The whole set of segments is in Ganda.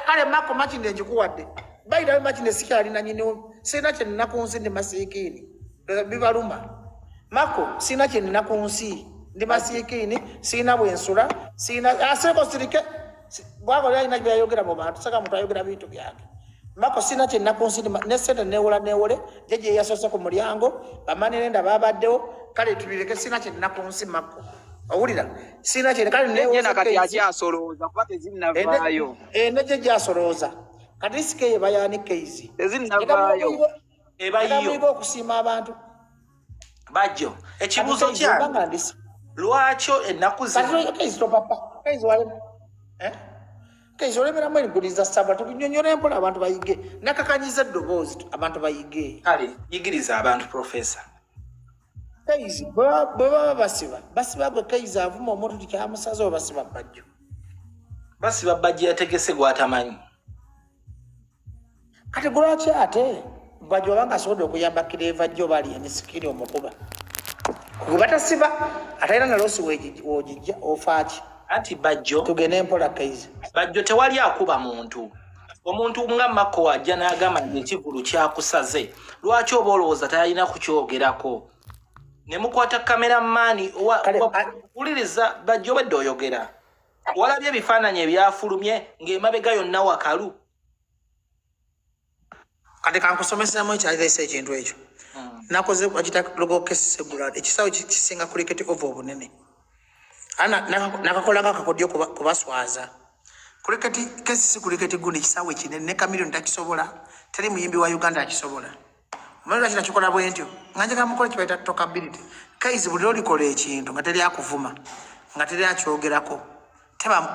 kale mako machinde njikuwadde baida machinde sikyali na nyine sina kye nakunsi ndi masikini bibaluma mako sina kye nakunsi ndi masikini sina bwensula sina aseko sirike bwako lya ina byayogera mu bantu saka mtu ayogera bintu byake mako sina kye nakunsi ne sente newole jeje yasosa ku mulyango bamani nenda babaddewo kale tulireke sina kye nakunsi mako awulira sina kye kale ne nakati akyasoloza kuba tezinnavaayo ne jeje asoloza kati sikeye bayani Kayz tezinnavaayo ebayiyo okusiima abantu Bajjo ekibuzo kya lwakyo ennaku zino Kayz to papa Kayz wale Kayz olemera mweli guliza saba tunyonyora empola abantu bayige nakakanyiza ddoboozi abantu bayige kale yigiriza abantu professor Kayz baba basiba gwe Kayz avuma omuntu tikyamusaza oba basiba Bajjo basiba Bajjo yategese gwatamanyi kati gulaki ate Bajjo banga asobodde okuyamba kireva jjo bali emisikiri omukuba kubatasiba atayina nalosi wojijja ofaaki anti Bajjo tugende empola Kayz Bajjo tewali akuba muntu omuntu nga Mako wajja n'agamba nti ekivulu kyakusaze lwaki oba olowooza tayalina kukyogerako ne mukwata kamera maani wuliriza Bajjo obedde oyogera walabye ebifaananyi ebyafulumye ng'emabega yonna wakalu kati kankusomeseramu ekyaliresa ekintu ekyo nakoze akita logo kesi segula ekisawo kisinga cricket over obunene nakakolanga akakodyo kubaswaza cricket kesi cricket gundi kisawo kinene ne kamilioni takisobola teri muyimbi wa Uganda akisobola mwana kina kikola bwentyo nganje kamukola kibaita talkability Kayz buli olikola ekintu nga teri akuvuma nga teri akyogerako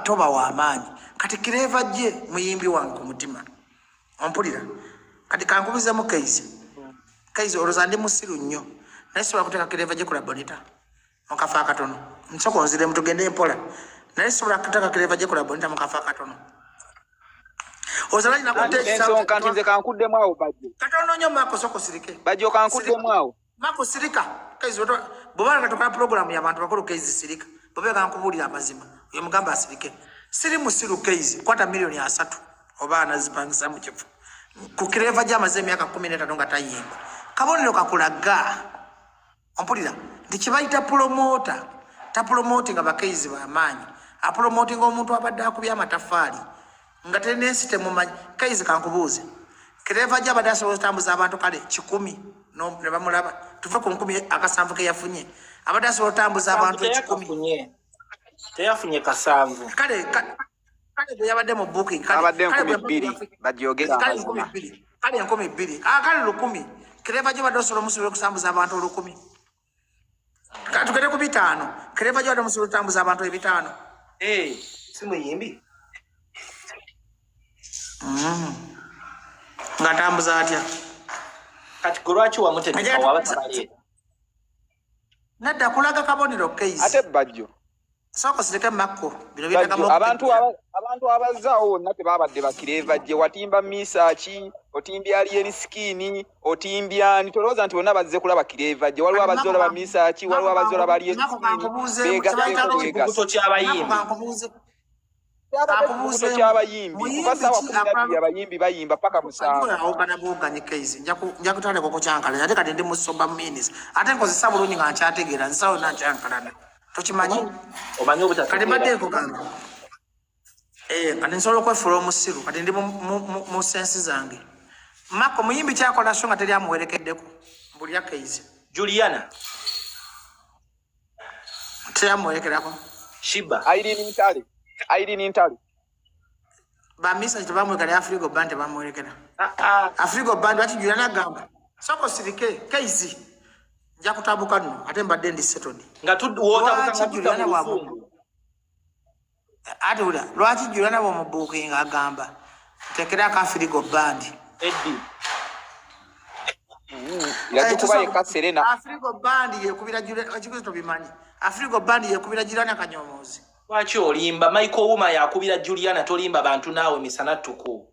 toba w'amaanyi kati kireva gye muyimbi wange ku mutima ompulira kati kankubizemu Kayz oloza ndi musiru nnyo naye sobola kuteeka kireva gye kula bonita mukafa akatono nsoko nziremu tugende empola naye sobola kuteeka kireva gye kula bonita mukafa akatono ozalani nakutekanti nze kankuddemu awo Bajjo katono nnyo Mako soko sirike Bajjo kankuddemu awo Mako sirika Kayz bwobanga tukola programu y'abantu bakulu Kayz sirika bwobanga kankubuulira amazima oyo mugamba asirike siri musiru Kayz kwata milioni 3 oba anazipangisa mu kifo ku kireva gy'amaze emyaka 15 nga tayimba kabonero kakulaga ompulira ndi kibayita promota tapromoti nga Kayz b'amaanyi apromoti ng'omuntu abadde akubya amatafaali nga tenensi temumanyi Kayz kankubuuze kireva gy'abadde asobola okutambuza abantu kale 10 ne bamulaba tuve ku 10 akasanvu ke yafunye abadde asobola okutambuza abantu 10 teyafunye kasanvu kale yabadde mu booking abadde 200 Bagyogera kale 200 kale 200 kale 10 kireva gye badde osobola omusobola okusambuza abantu 10 katugere ku 5 kireva gye badde omusobola okutambuza abantu 5 si muyimbi nga tambuza atya kati lwaki wamutegeka waba tabaleeta nadda kulaga kabonero Kayz ate Bajjo soko sireke Mako abantu abazaawo wonna tebabadde bakireva gye watimba misaki otimbya aliyeri skini otimbyani tolowooza nti bonna bazze kulaba kireva gye waliwo abazze olaba misaki waliwo abazze olaba aliyeri skini begaseeko ky'abayimbi ekibuto ky'abayimbi kuba saawa 12 abayimbi bayimba paka 7 awogana bwoganye Kayz nja kutwale koko kyankalanya ate kati ndi musoba minis ate nkozesa bulungi nga nkyategeera nsawo nankyankalana tokimanyi omanyi kati mbaddeeko ganga kati nsobola okwefuula omusiru kati ndi mu sensi zange Mako muyimbi kyakola so nga teri amuwerekeddeko mbulya Kayz Juliana teri amuwerekerako Shiba Irene Ntale bamisa tebamwekera Afrigo Band tebamwerekera Afrigo Band lwaki Juliana agamba soko sirike Kayz nja kutabuka nno ate mbadde ndi settled nga wotabuka Juliana wabu ate ula lwaki Juliana bo mubuuki nga agamba tekera ka Afrigo Band Eddie kuba yekka Serena Afrigo Band yekubira Juliana akikuzi tobimanyi Afrigo Band yekubira Juliana kanyomoozi lwaki olimba Michael Wuma yakubira Juliana tolimba bantu naawe misana tuku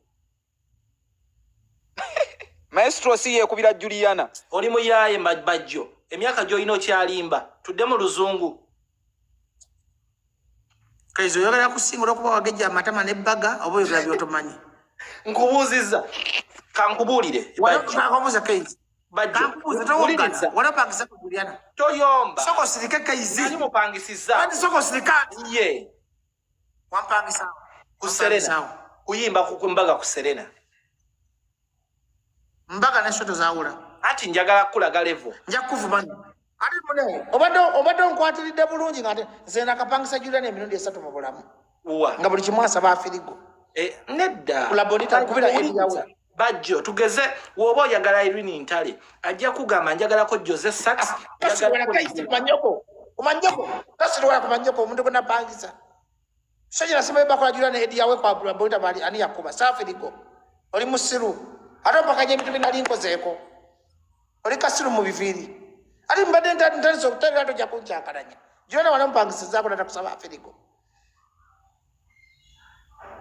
Maestro si yekubira Juliana oli muyaye Bajjo emyaka gy'olina okyalimba tudde mu luzungu Kayz oyagala kusinga okuba wagejja amatama n'ebbaga oba oyogera by'otomanyi. Nkubuuziza kankubuulire Wakamubuuza Kayz. Bajjo Kankubuuza towogana. Wanapangisa ku Juliana. toyomba Soko sirike Kayz. ani mupangisiza Kandi soko sirika. ye Wampangisa. ku Serena kuyimba ku mbaga ku Serena Mbaga ne shoto zaawula. ati njagala kulaga level Nja kuvumanya. Ate mune obadde onkwatiridde bulungi nga nze nakapangisa Juliana emirundi 3 mu bulamu. uwa Nga buli kimu asaba afirigo. nedda Kulabonita kubira ediyawe. Bajjo tugeze woba oyagala Irene Ntale ajja kugamba njagalako Jose Sax Manyoko. Umanyoko. Tasirwala kumanyoko omuntu gonna pangisa. Sojira sibe bakola Juliana ediyawe kwa Kulabonita bali ani yakuba safirigo. Oli musiru. Ate pakaje ebitu binali nkozeeko. Oli kasiru mu biviri. Ali mbadde ntalizo kutera tojja kunjakalanya. Juliana wanampangisizaako natakusaba afirigo.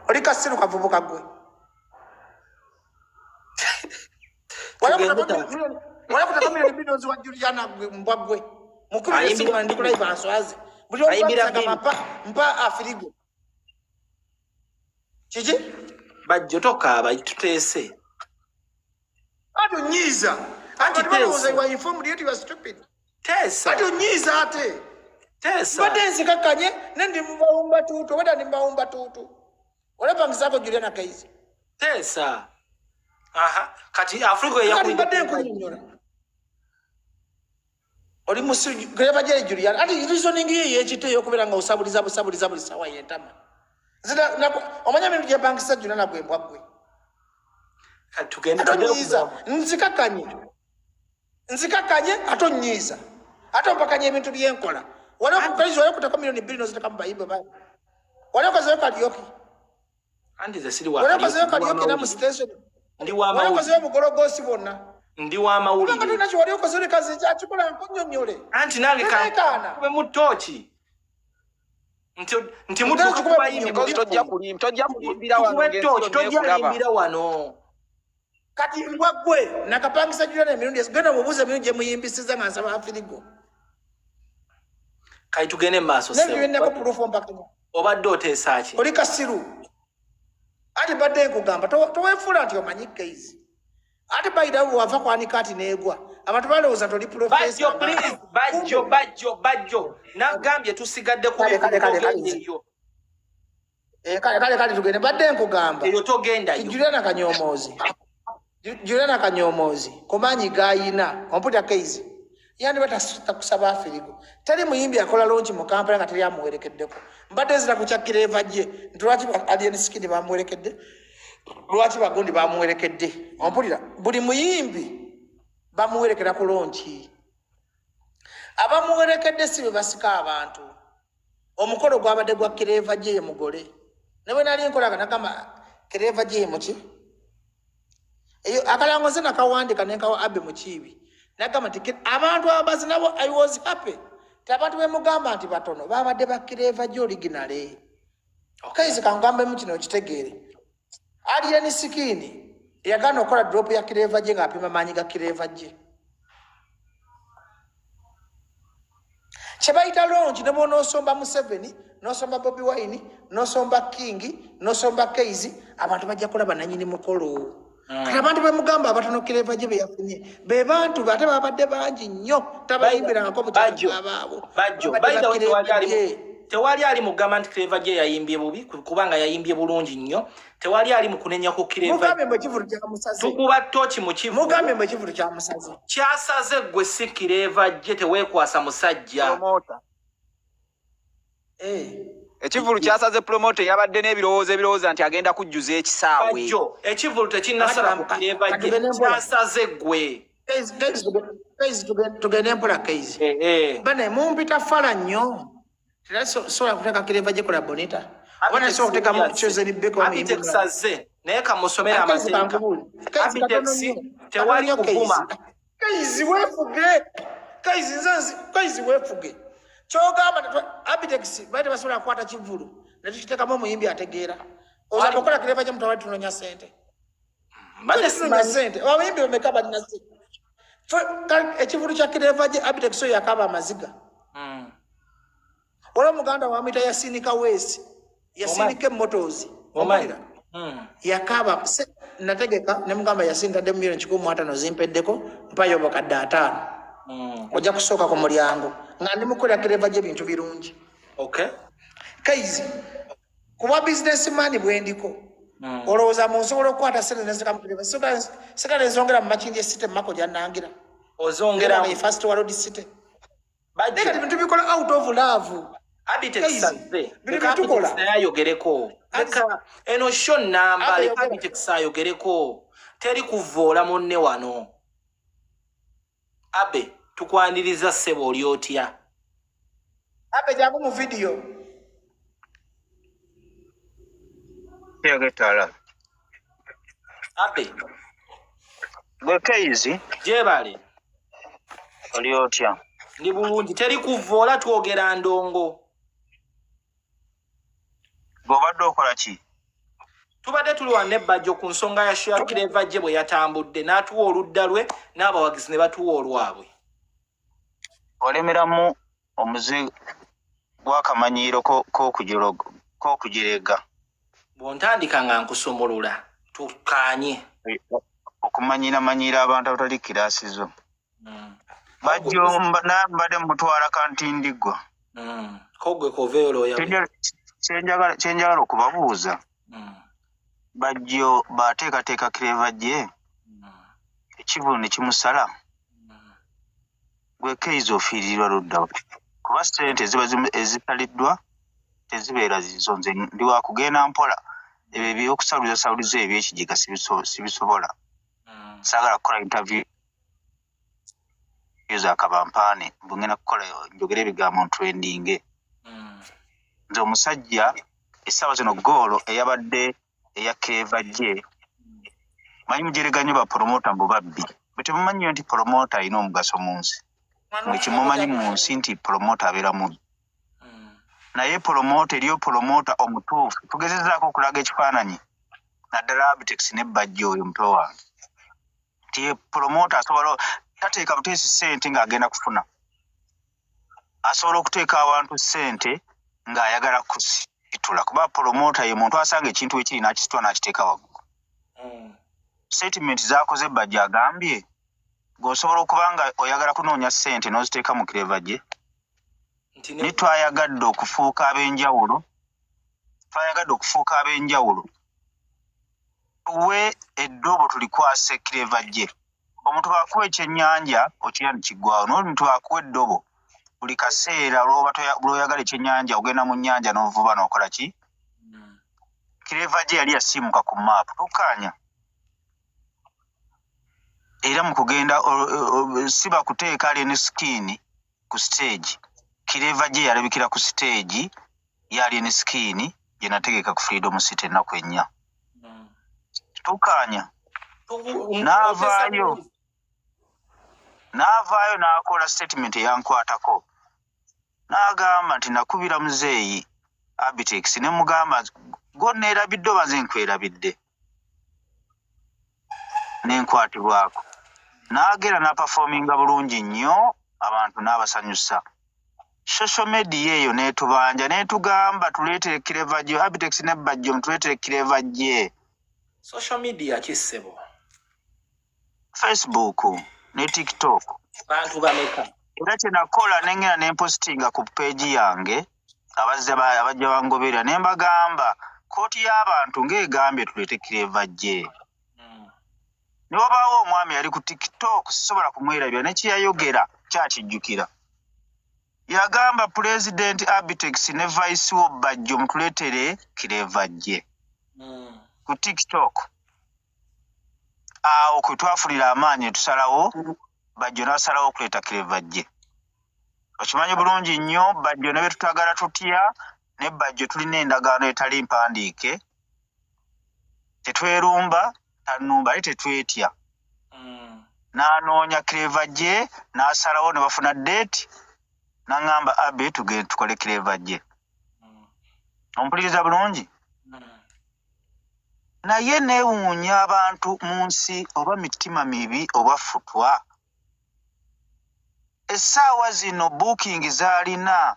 Oli kasiru kavubuka gwe. Wala kutakamira bidozi wa Juliana mbagwe. Mukuru yesimu ndikula ibanswazi. Buli omuntu mpa afirigo. Kiki? Bajjo tokaaba tuteese Ado nyiza. Ati balowooza you are informed yet you are stupid. teesa Ado nyiza ate. teesa Mbadde nzikakanye nendi mbawumba tutu weda nimbawumba tutu. Olapangisako Juliana Kayz. teesa aha kati Afrika Mbadde nkunyonyola. Oli musu greba jere Juliana. Ati reasoning ye yekite yokubera nga osabuliza buli sawa yentama. Zida nako omanya bintu je pangisa Juliana gwembwa gwe. tugende Atonyiza nzikakanye atonyiza atompakanye ebintu byenkola wala ku Kayz wala kutaka milioni 2 nozitaka mubayimba ba wala kazo kalioki andi ze siri wa wala kazo kalioki na mu station ndi wa wala mawuli kazo mugorogosi bonna ndi wa mawuli nga tunacho wali kazo ne kazi cha chukula nkunyonyole anti nange Kana. kube mutochi nti mutu kubayimba tojja kulimbira wano tojja limbira wano kati mbwagwe nakapangisa Juliana emirundi genda mubuze emirundi muyimbisiza nga nsaba afirigo kai tugende maaso nende nako proof mpaka obadde oteesa ki oli kasiru ati badde nkugamba toweefula nti omanyi Kayz ati bayida wava kwanika ati neegwa abantu balowooza toli professor Bajjo nagambye tusigadde ku kale tugende badde nkugamba eyo togendayo Juliana Kanyomoozi kumanyi gayina omputa Kayz yani batakusaba afirigo tali muyimbi akola launch mu Kampala nga tali amuwerekeddeko mbadde zira kukyakira evajje ntulwaki alien skin bamuwerekedde lwaki bagondi bamuwerekedde ompulira buli muyimbi bamuwerekera ku launch abamuwerekedde si basika abantu omukolo gwabadde gwa kirevajje ye mugole newe nali nkola nakama kirevajje ye muki eyo akalangoze nakawandika nenkawa abe mukibi nakama tiketi abantu abazi nabo I was happy tabantu bemugamba nti batono babadde bakirevajje originale Kayz kangambe mu kino kitegeere alien skin yagana okola drop ya kirevajje nga apima manyi ga kirevajje Chebaita launch nebo no somba Museveni no somba Bobi Wine no somba King no somba Kayz abantu bajja kulaba nanyini mukolo abantu bemugamba abatono kirevajje be yafunye be bantu bate babadde bangi nnyo tabayimbira ngako Bajjo tewali ali mugamba nti kirevajje yayimbye bubi kubanga yayimbye bulungi nnyo tewali ali mukunenya ku kirevajje mugambe mu kivulu kya musazi tukuba tochi mu kivulu mugambe mu kivulu kya musazi kyasaze gwe si kirevajje teweekwasa musajja ekivulu kyasaze promote yabadde n'ebirowoozo nti agenda kujjuza ekisaawe Bajjo ekivulu tekinnasala ku kirevajje kyasaze gwe Kayz tugende mpola Kayz bane mumpita fala nnyo sola kuteka kirevajje kola bonita wana sola kuteka muchoze beko abitekisaze naye kamusomera amateeka abiteksi tewali kuvuma Kayz wefuge kyogamba abiteksi baite basobola kukwata kivulu netukiteekamu omuyimbi ategeera oza okola kirevajje mutawali tunonya sente tunonya sente abayimbi bameka balina sente ekivulu kya kirevajje abiteksi oyo yakaba amaziga wala muganda wamwita yasinika wesi Yasindika motors. Omulira. Yakaba nategeka ne mugamba yasinda de million 15 zimpeddeko mpayo bakadde 5. Ojja kusooka ku mulyango nga ndi mukola kireva je bintu birungi. Okay. Kayz kuba businessman bwendiko. Olowooza mu nsobola okukwata sente nezikamukulira. Sekale enzongera mu makindi esite mako gyanangira. Ozongera mu first world city. Bajjo Kati bintu bikola out of love. Abitekisaze. Bikatukola. Yayogereko. Leka eno shon namba le abitekisayogereko. Teri kuvoola munne wano. Abe tukwaniriza ssebo olyotya. Abe jangu mu video. Yagetala. Abe. Gwe Kayz. Jebale. Olyotya. Ndi bulungi teri kuvoola twogera ndongo. Gobadde okola ki? Tubadde tuliwa ne Bajjo ku nsonga ya Shia Kireva gye bwe yatambudde n'atuwa oludda lwe n'abawagizi ne batuwa olwabwe. Olemeramu omuze gw'akamanyiiro k'okugirega. Bw'ontandika nga nkusumulula tukaanye. Okumanyiira abantu abatali kiraasi zo. Bajjo mbadde mutwala kantindiggwa. Kogwe koveero yawe. Kyenjagala okubabuuza. Bajjo baateekateeka kireva gye. Ekivulu ne kimusala. Gwe Kayz ofiirirwa ludda. Kuba ssente ezitaliddwa tezibeera zizo. Nze ndi wa kugenda mpola. Ebyo ebyokusaluzasaluza eby'ekigega sibisobola. Saagala kukola interview za kabampaane bungena kukola njogera ebigambo ntrendinge. Nze omusajja essaawa zino goolo eyabadde eya kireva gye manyi mujereganye ba promota mbu babbi. Bwe temumanyiyo nti promota alina omugaso mu nsi. Mwe kimumanyi mu nsi nti promota abeera mubi. Naye promota eriyo promota omutuufu. Tugezezzaako okulaga ekifaananyi naddala Abitex ne Bajjo oyo mutwe wange. Nti promota asobola tateeka buteesi ssente ng'agenda kufuna. Asobola okuteeka abantu ssente ng'ayagala kusitula. Kuba promota ye muntu asanga ekintu ekiri n'akisitula n'akiteeka waggulu. Statement z'akoze Bajjo agambye ng'osobola okuba nga oyagala kunoonya ssente n'oziteeka mu kireva gye. Twayagadde okufuuka ab'enjawulo. Tuwe eddobo tulikwase kireva gye. Omuntu bw'akuwa ekyennyanja okirya ne kiggwawo. N'omuntu bw'akuwa eddobo buli kaseera lw'oyagala ekyennyanja ogenda mu nnyanja n'ovuba n'okola ki? Kireva gye yali yasiimuka ku maapu. Tukkaanya. Era mu kugenda siba kuteeka Alien Skin ku stage. Kireva gye yalabikira ku stage ya Alien Skin gye nategeka ku Freedom City ennaku ennya. Tukkaanya. N'avaayo n'akola statement eyankwatako. N'agamba nti nakubira muzeeyi Abitex ne mugamba gonneerabidde oba nze nkwerabidde. N'enkwatibwako. N'agera n'apafominga bulungi nnyo abantu n'abasanyusa. Social media eyo n'etubanja n'etugamba tuleetere kireva gye. Abitex ne Bajjo mutuleetere kireva gye. Social media kisebo. Facebook ne TikTok. Bantu bameka. Era kye nakola n'engenda ne postinga ku page yange abajja bangoberera ne mbagamba kooti y'abantu ng'egambye tuleete kireva gye. Ne wabaawo omwami yali ku TikTok sisobola kumwerabira ne kyeyayogera kyakijjukira. Yagamba President Abitex ne Vice wo Bajjo mutuleetere kireva gye. Ku TikTok. Awo kwe twafunira amaanyi tusalawo Bajjo n'asalawo okuleeta kireva gye. Okimanyi bulungi nnyo Bajjo ne be tutagala tutya ne Bajjo tulina endagaano etali mpandiike. Tetwerumba tanumba ate tetwetya. N'anoonya kireva gye n'asalawo ne bafuna date n'angamba Abe tugende tukole kireva gye. Ompuliriza bulungi? Naye neewuunya abantu mu nsi oba mitima mibi oba futwa. Essaawa zino booking z'alina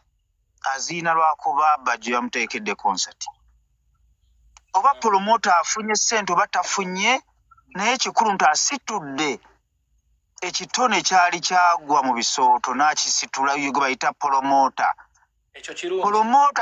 aziina lwakuba Bajjo yamuteekedde concert. oba promoter afunye ssente oba tafunye naye kikulu nti asitudde ekitone kyali kyagwa mu bisooto n'akisitula gwe bayita promoter ekyo kirungi promoter